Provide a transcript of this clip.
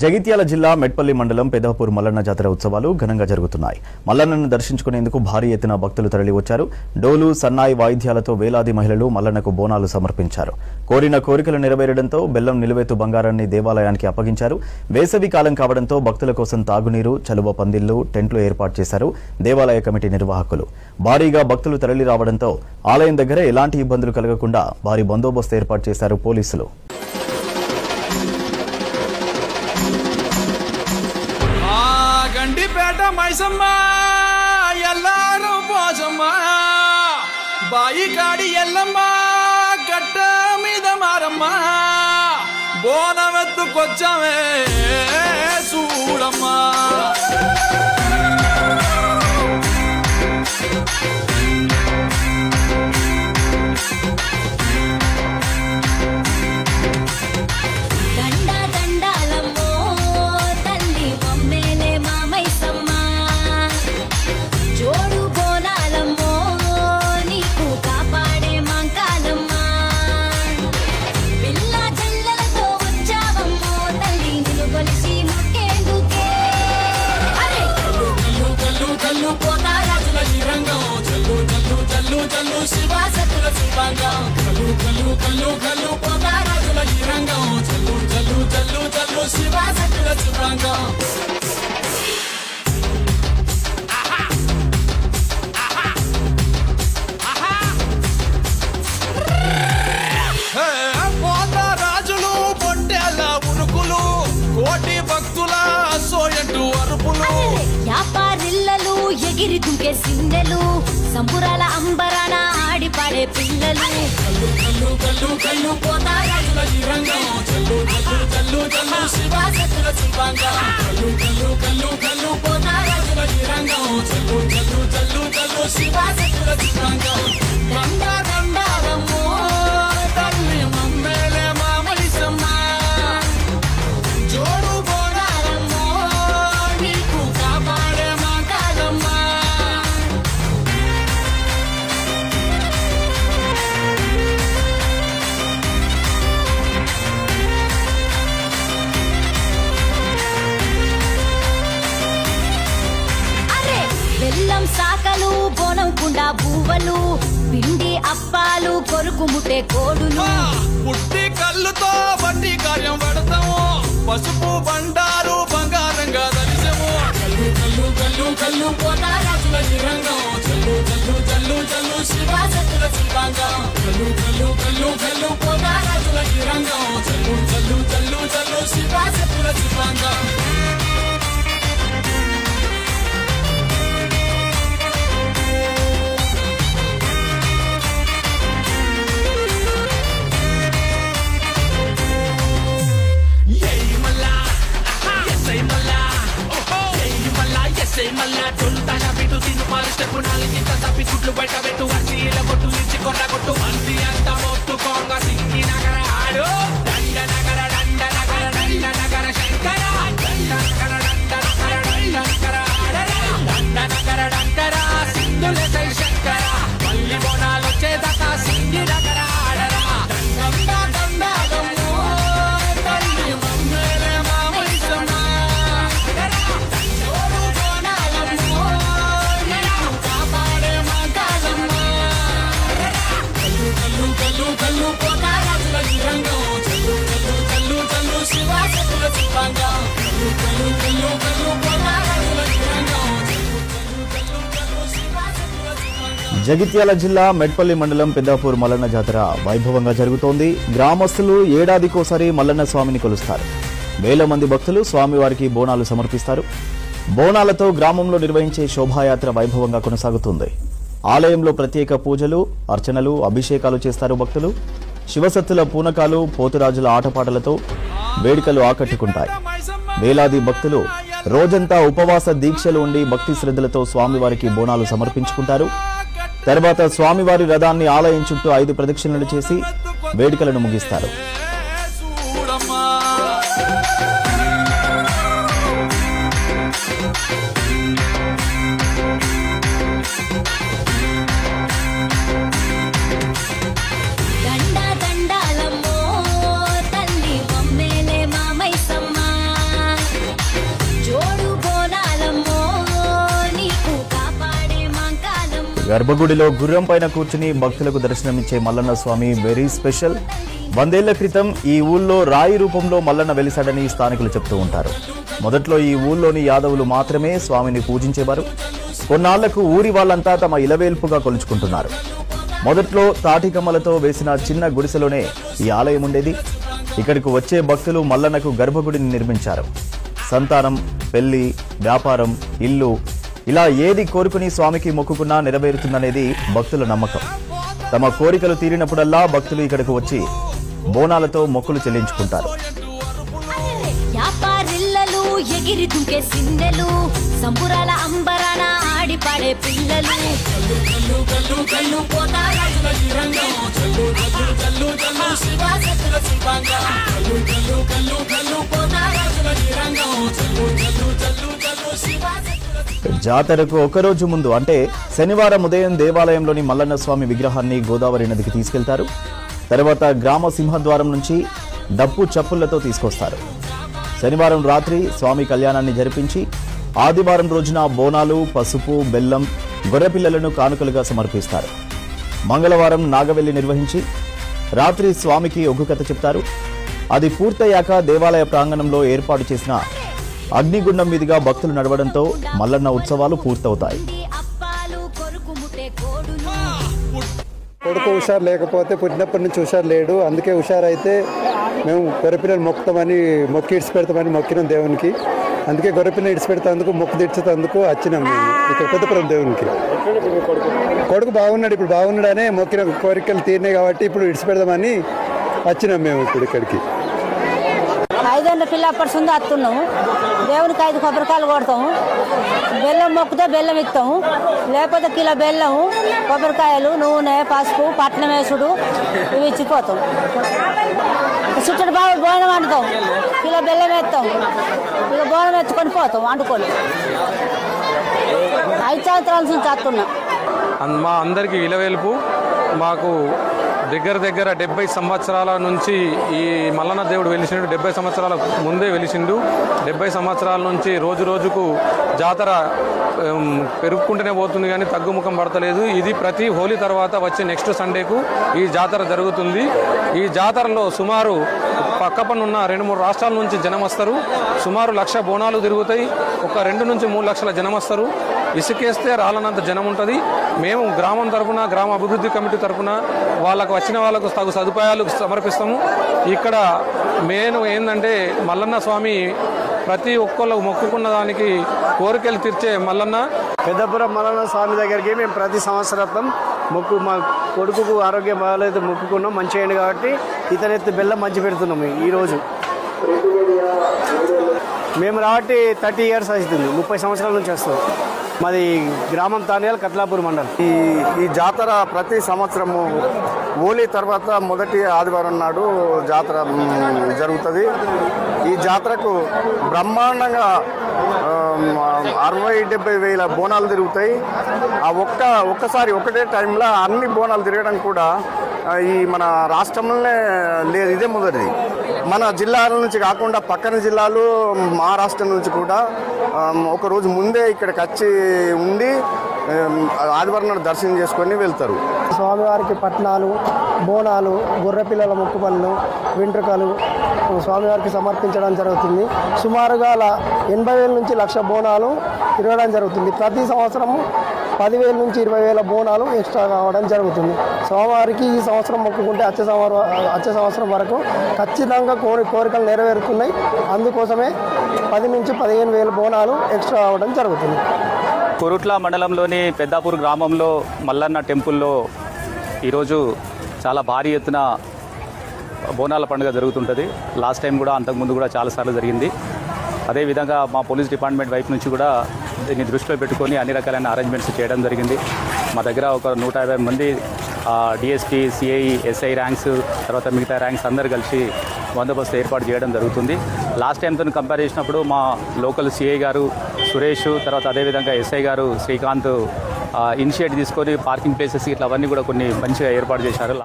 జగిత్యాల జిల్లా మెట్పల్లి మండలం పెదపూర్ మల్లన్న జాతర ఉత్సవాలు ఘనంగా జరుగుతున్నాయి. మల్లన్నను దర్శించుకునేందుకు భారీ ఎత్తున భక్తులు తరలివచ్చారు. డోలు, సన్నాయి వాయిద్యాలతో వేలాది మహిళలు మల్లన్నకు బోనాలు సమర్పించారు. కోరిన కోరికలు నెరవేరడంతో బెల్లం నిలువెత్తు బంగారాన్ని దేవాలయానికి అప్పగించారు. వేసవి కాలం కావడంతో భక్తుల కోసం తాగునీరు, చలువ పందిళ్లు, టెంట్లు ఏర్పాటు చేశారు దేవాలయ కమిటీ నిర్వాహకులు. భారీగా భక్తులు తరలి రావడంతో ఆలయం దగ్గర ఎలాంటి ఇబ్బందులు కలగకుండా భారీ బందోబస్తు ఏర్పాటు చేశారు పోలీసులు. గండిపేట మైసమ్మ ఎల్లారు పోసమ్మ బాయి కాడి ఎల్లమ్మ గట్ట మీద మారమ్మ బోనమెత్తుకొచ్చామే చూడమ్మా. రాజులు బొట్టెల ఉనుకులు కోటి భక్తుల సోయటు అరుపులు వ్యాపారిల్లలు ఎగిరి దుంకే సిందెలు సంబురాల అంబరాన ఆడి పాడే పిల్లలు కల్లు కల్లు కల్లు కల్లు పోతారాజుల ఈ రంగం చల్లు చల్లు చల్లు చల్లు శివాసతుల శివాంగం కల్లు కల్లు కల్లు కల్లు పోతారాజుల ఈ రంగం చల్లు చల్లు చల్లు చల్లు శివాసతుల శివాంగం గండ గండారమ్మో తల్లి మమ్మేలే మామలిసమ్మ జోడు బోనారమ్మో నీకు కాపాడే మా కాదమ్మ. బెల్లం సాకలు, బోనం కుండా బూవలు, పిండి అప్పాలు, కొరుకు ముట్టే కోడులు, పుట్టి కళ్ళుతో బండి కార్యం పడతాము, పసుపు బండారు బంగారంగా దలిసము. కల్లు కల్లు కల్లు కల్లు పోతారాజుల ఈ రంగం చల్లు చల్లు చల్లు చల్లు శివాసతుల శివాంగం కల్లు కల్లు కల్లు కల్లు పోతారాజుల ఈ రంగం చల్లు చల్లు చల్లు చల్లు శివాసతుల శివాంగం. మళ్ళా చుంటాన బిటు తిను పాలిస్టెప్పు నాలుగింత తప్పి గుడ్లు బయట పెట్టు అసీల కొట్టు ఇచ్చి కొట్ట కొట్టు మంది అంత మొత్తుకోంగ సింగి నగర ఆడు దండ నగర దండ నగర దండ నగర శంకర దండ నగర దండ నగర దండ నగర ఆడరా దండ నగర దండర సింధుల జై శంకర మల్లి బోనాలు వచ్చేదాకా సింగి నగర ఆడరా దండ దండగము తల్లి మమ్మేలే మామలిసమ్మ కల్లు పోతారాజుల ఈ రంగం చల్లు చల్లు చల్లు చల్లు శివాసతుల శివాంగం కల్లు కల్లు కల్లు కల్లు పోతారాజుల ఈ రంగం చల్లు చల్లు చల్లు శివాసతుల శివాంగం. జగిత్యాల జిల్లా మెట్పల్లి మండలం పెదపూర్ మల్లన్న జాతర వైభవంగా జరుగుతోంది. గ్రామస్తులు ఏడాదికోసారి మల్లన్న స్వామిని కొలుస్తారు. వేల మంది భక్తులు స్వామివారికి బోనాలు సమర్పిస్తారు. బోనాలతో గ్రామంలో నిర్వహించే శోభాయాత్ర వైభవంగా కొనసాగుతుంది. ఆలయంలో ప్రత్యేక పూజలు, అర్చనలు, అభిషేకాలు చేస్తారు భక్తులు. శివసత్తుల పూనకాలు, పోతురాజుల ఆటపాటలతో వేడుకలు ఆకట్టుకుంటాయి. వేలాది భక్తులు రోజంతా ఉపవాస దీక్షలు ఉండి భక్తి శ్రద్ధలతో స్వామివారికి బోనాలు సమర్పించుకుంటారు. తర్వాత స్వామివారి రథాన్ని ఆలయం చుట్టూ 5 ప్రదక్షిణలు చేసి వేడుకలను ముగిస్తారు. దండ దండాలమ్మో తల్లి మమ్మేలే మామైసమ్మ గర్భగుడిలో గుర్రం పైన కూర్చుని భక్తులకు దర్శనమిచ్చే మల్లన్న స్వామి వెరీ స్పెషల్. 100 ఏళ్ల క్రితం ఈ ఊళ్ళో రాయి రూపంలో మల్లన్న వెలిశాడని స్థానికులు చెప్తూ ఉంటారు. మొదట్లో ఈ ఊళ్ళోని యాదవులు మాత్రమే స్వామిని పూజించేవారు. కొన్నాళ్లకు ఊరి వాళ్ళంతా తమ ఇలవేల్పుగా కొలుచుకుంటున్నారు. మొదట్లో తాటికమ్మలతో వేసిన చిన్న గుడిసెలోనే ఈ ఆలయం ఉండేది. ఇక్కడికి వచ్చే భక్తులు మల్లన్నకు గర్భగుడిని నిర్మించారు. సంతానం, పెళ్లి, వ్యాపారం, ఇల్లు ఇలా ఏది కోరుకుని స్వామికి మొక్కుకున్నా నెరవేరుతుందనేది భక్తుల నమ్మకం. తమ కోరికలు తీరినప్పుడల్లా భక్తులు ఇక్కడికి వచ్చి బోనాలతో మొక్కులు చెల్లించుకుంటారు. వ్యాపారిల్లలు ఎగిరి దుంకే సిందెలు, సంబురాల అంబరాన ఆడి పాడే పిల్లలు, జాతరకు ఒకరోజు ముందు అంటే శనివారం ఉదయం దేవాలయంలోని మల్లన్న స్వామి విగ్రహాన్ని గోదావరి నదికి తీసుకెళ్తారు. తర్వాత గ్రామ సింహద్వారం నుంచి డప్పు చప్పుళ్లతో తీసుకొస్తారు. శనివారం రాత్రి స్వామి కళ్యాణాన్ని జరిపించి ఆదివారం రోజున బోనాలు, పసుపు, బెల్లం, గొర్రెపిల్లలను కానుకలుగా సమర్పిస్తారు. మంగళవారం నాగవెల్లి నిర్వహించి రాత్రి స్వామికి ఒగ్గు కథ చెప్తారు. అది పూర్తయ్యాక దేవాలయ ప్రాంగణంలో ఏర్పాటు చేసిన అగ్నిగుండం మీదుగా భక్తులు నడవడంతో మల్లన్న ఉత్సవాలు పూర్తవుతాయి. కొడుకు హుషారు లేకపోతే పుట్టినప్పటి నుంచి హుషారు లేడు. అందుకే హుషారైతే మేము గొర్రెపిల్లలు మొక్కుతామని మొక్కి ఇడిచి పెడతామని మొక్కినాం దేవునికి. అందుకే గొర్రెపిల్లలు ఇడిచి పెడతాందుకు మొక్కు తీర్చేందుకు వచ్చినాం మేము ఇక్కడ పెద్దపురం దేవునికి. కొడుకు బాగున్నాడు, ఇప్పుడు బాగున్నాడనే మొక్కిన కోరికలు తీరినాయి కాబట్టి ఇప్పుడు ఇడిచి పెడదామని వచ్చినాం మేము ఇప్పుడు ఇక్కడికి. 5 ఏళ్ళ పిల్ల అప్పటి సుంది వస్తున్నాము. దేవునికి 5 కొబ్బరికాయలు కొడతాము. బెల్లం మొక్కుతే బెల్లం ఇస్తాము, లేకపోతే కిలో బెల్లము, కొబ్బరికాయలు, నూనె, పసుపు, పట్నం వేసుడు ఇవి ఇచ్చిపోతాం. చుట్టూ బాబు బోనం వండుతాం, కిలో బెల్లం వేస్తాం, ఇక బోనం ఎత్తుకొని పోతాం వండుకొని. 5 సంవత్సరాల నుంచి వస్తున్నాం. మా అందరికీ ఇలవేల్పు. మాకు దగ్గర 70 సంవత్సరాల నుంచి ఈ మల్లన్న దేవుడు వెలిసిండు. 70 సంవత్సరాల ముందే వెలిసిండు. 70 సంవత్సరాల నుంచి రోజు రోజుకు జాతర పెరుగుకుంటూనే పోతుంది, కానీ తగ్గుముఖం పడతలేదు. ఇది ప్రతి హోలీ తర్వాత వచ్చే నెక్స్ట్ సండేకు ఈ జాతర జరుగుతుంది. ఈ జాతరలో సుమారు పక్కపనున్న 2-3 రాష్ట్రాల నుంచి జనం వస్తారు. సుమారు 1,00,000 బోనాలు తిరుగుతాయి. ఒక 2 నుంచి 3 లక్షల జనం వస్తారు. ఇసుకేస్తే రాలనంత జనం ఉంటుంది. మేము గ్రామం తరఫున, గ్రామ అభివృద్ధి కమిటీ తరఫున వాళ్ళకు వచ్చిన వాళ్ళకు తగు సదుపాయాలు సమర్పిస్తాము. ఇక్కడ మెయిన్ ఏంటంటే మల్లన్న స్వామి ప్రతి ఒక్కళ్ళు మొక్కుకున్న దానికి కోరికలు తీర్చే మల్లన్న. పెద్దపురం మల్లన్న స్వామి దగ్గరికి మేము ప్రతి సంవత్సరం మా కొడుకుకు ఆరోగ్యం బాగాలేదు మొక్కుకున్నాం, మంచి అయింది కాబట్టి ఇతనెత్తి బెల్లం మంచి పెడుతున్నాము. ఈరోజు మేము రాబట్టి 30 ఇయర్స్ అవుతుంది, 30 సంవత్సరాల నుంచి వస్తాం. మాది గ్రామం తానియాల్, కట్లాపూర్ మండలం. ఈ జాతర ప్రతి సంవత్సరము హోలీ తర్వాత మొదటి ఆదివారం నాడు జాతర జరుగుతుంది. ఈ జాతరకు బ్రహ్మాండంగా 60-70 వేల బోనాలు తిరుగుతాయి. ఆ ఒక్కసారి ఒకటే టైంలో అన్ని బోనాలు తిరగడం కూడా ఈ మన రాష్ట్రంలోనే లేదు, ఇదే మొదటిది. మన జిల్లాల నుంచి కాకుండా పక్కన జిల్లాలు, మహారాష్ట్ర నుంచి కూడా ఒకరోజు ముందే ఇక్కడికి వచ్చి ఉండి ఆదివారం నాడు దర్శనం చేసుకొని వెళ్తారు. స్వామివారికి పట్నాలు, బోనాలు, గొర్రెపిల్లల మొక్కుబళ్ళు, వెంట్రుకలు స్వామివారికి సమర్పించడం జరుగుతుంది. సుమారుగా 80,000 నుంచి 1,00,000 బోనాలు తిరగడం జరుగుతుంది. ప్రతి సంవత్సరము 10,000 నుంచి 20,000 బోనాలు ఎక్స్ట్రా కావడం జరుగుతుంది. స్వామివారికి ఈ సంవత్సరం మొక్కుకుంటే వచ్చే సంవత్సరం వరకు ఖచ్చితంగా కోరికలు నెరవేరుతున్నాయి. అందుకోసమే 10 నుంచి 15,000 బోనాలు ఎక్స్ట్రా కావడం జరుగుతుంది. కొరుట్ల మండలంలోని పెద్దాపూర్ గ్రామంలో మల్లన్న టెంపుల్లో ఈరోజు చాలా భారీ ఎత్తున బోనాల పండుగ జరుగుతుంటుంది. లాస్ట్ టైం కూడా, అంతకుముందు కూడా చాలాసార్లు జరిగింది. అదేవిధంగా మా పోలీస్ డిపార్ట్మెంట్ వైపు నుంచి కూడా దీన్ని దృష్టిలో పెట్టుకొని అన్ని రకాలైన అరేంజ్మెంట్స్ చేయడం జరిగింది. మా దగ్గర ఒక 150 మంది డిఎస్పీ, సిఐ, ఎస్ఐ ర్యాంక్స్, తర్వాత మిగతా ర్యాంక్స్ అందరు కలిసి బందోబస్తు ఏర్పాటు చేయడం జరుగుతుంది. లాస్ట్ టైంతో కంపేర్ చేసినప్పుడు మా లోకల్ సిఐ గారు సురేష్, తర్వాత అదేవిధంగా ఎస్ఐ గారు శ్రీకాంత్ ఇనిషియేటివ్ తీసుకొని పార్కింగ్ ప్లేసెస్ ఇట్లా అవన్నీ కూడా కొన్ని మంచిగా ఏర్పాటు చేశారు.